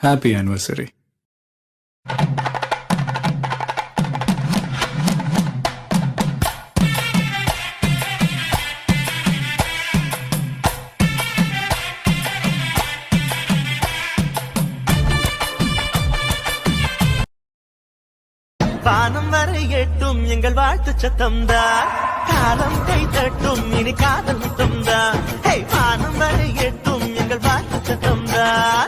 Happy anniversary. வானம் வரை எட்டும் எங்கள் வாழ்த்து சத்தம்தான், காலம் கை தட்டும் இனி காதல் முத்தம்தான். வானம் வரை எட்டும் எங்கள் வாழ்த்து சத்தம்தான்.